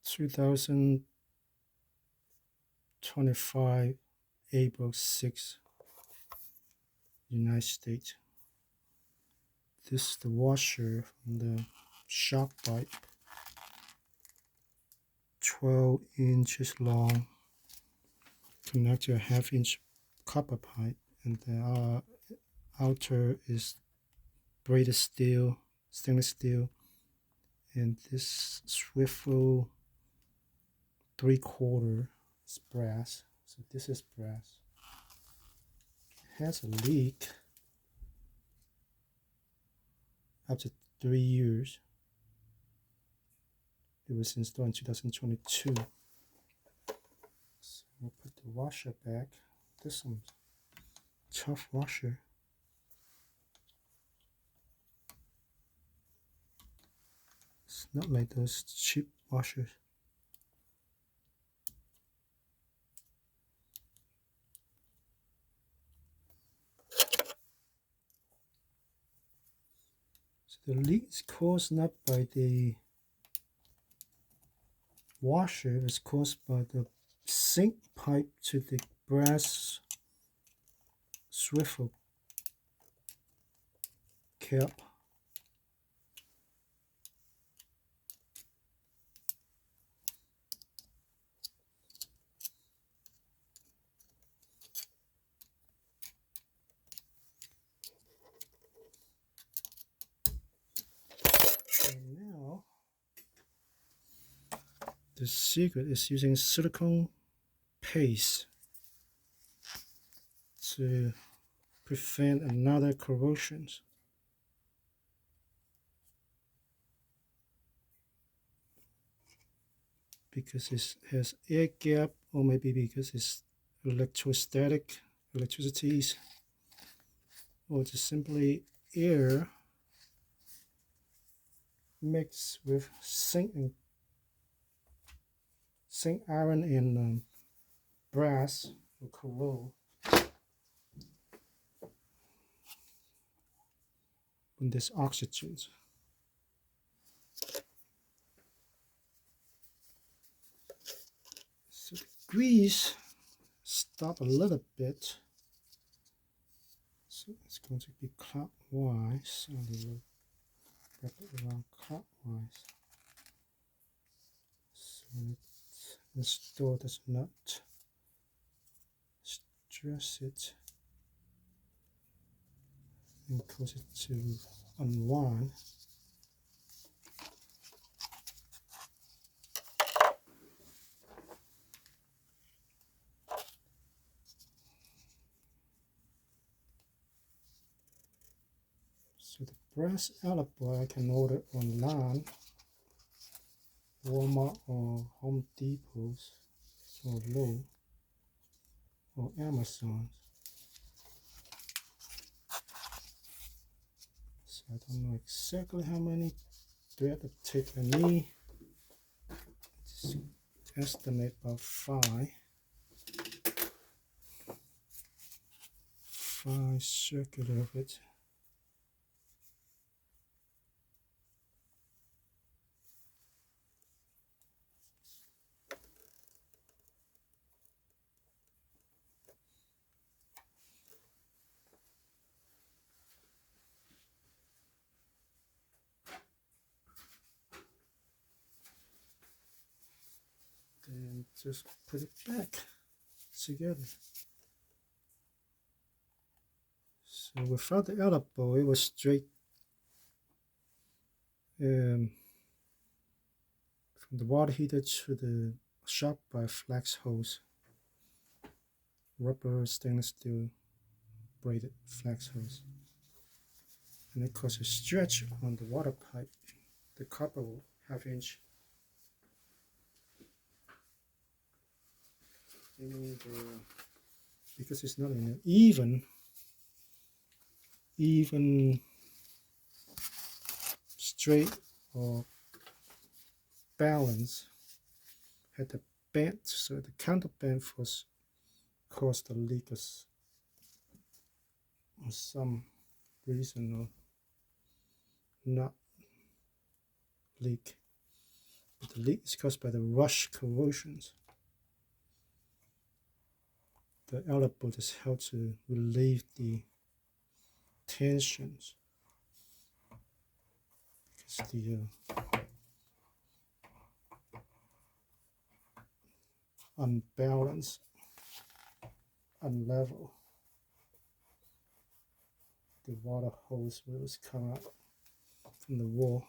2025 April 6, United States. This is the washer from the shock pipe, 12 inches long, connect to a half-inch copper pipe, and the outer is braided steel, stainless steel, and this swivel 3/4 is brass. So this is brass. It has a leak after 3 years. It was installed in 2022. So we'll put the washer back. This is some tough washer. It's not like those cheap washers. So the leak is caused not by the washer, it's caused by the sink pipe to the brass swivel cap. And now the secret is using silicone paste to prevent another corrosion. Because it has air gap, or maybe because it's electrostatic electricities, or just simply air mixed with zinc iron and brass will corrode when there's oxygen. So the grease stop a little bit. So it's going to be clockwise. So we will wrap it around clockwise. So the store does not stress it and cause it to unwind. So the brass alibi I can order online, Walmart or Home Depot's or Lowe's or Amazon. So I don't know exactly how many thread of tape I need. Just estimate about 5 circular of it. And just put it back together. So without the elbow, it was straight from the water heater to the shop by flex hose, rubber stainless steel braided flex hose. And it causes a stretch on the water pipe, the copper 1/2 inch. And because it's not in an even straight or balance, had the bend, so the counterband force caused the leak or some reason or not leak. But the leak is caused by the rush corrosions. The outlet bolt just helps to relieve the tensions because the unbalanced, unlevel, the water hose will come out from the wall.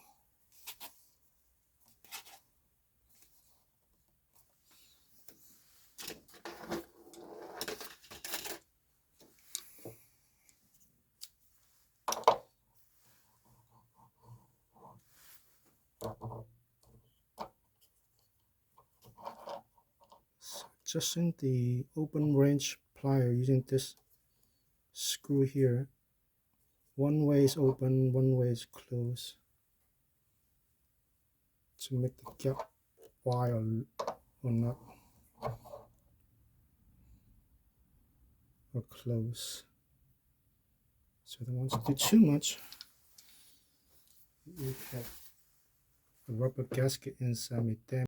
So adjusting the open range plier using this screw here. One way is open, one way is closed to make the gap wide or not, or close. So I don't want to do too much. We have a rubber gasket inside may damage